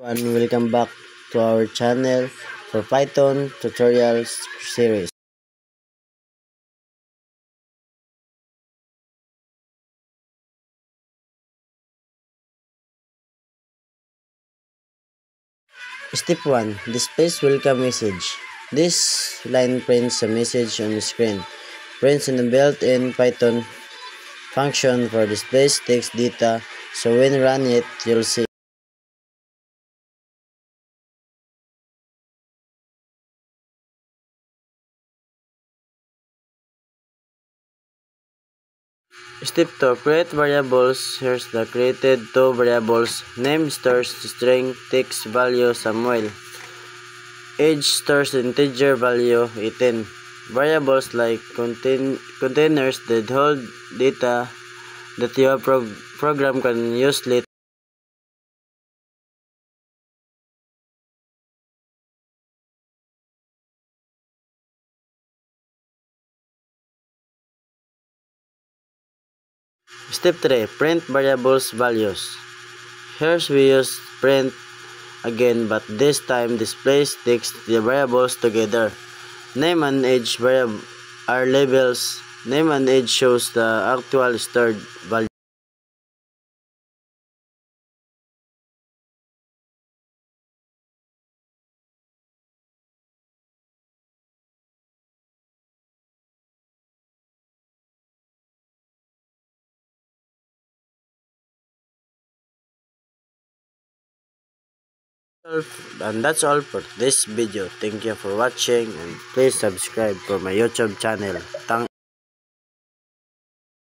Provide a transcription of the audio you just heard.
And welcome back to our channel for Python tutorials series. Step 1. Displays welcome message. This line prints a message on the screen. Prints in the built-in Python function for displays text data, so when run it, you'll see. Step 2. Create variables. Here's the created two variables. Name stores string text value Samuel. Age stores integer value 18. Variables like containers that hold data that your program can use later. Step 3. Print variables values. Here we use print again, but this time displays text the variables together. Name and age variable are labels. Name and age shows the actual stored value. And that's all for this video. Thank you for watching and please subscribe for my YouTube channel.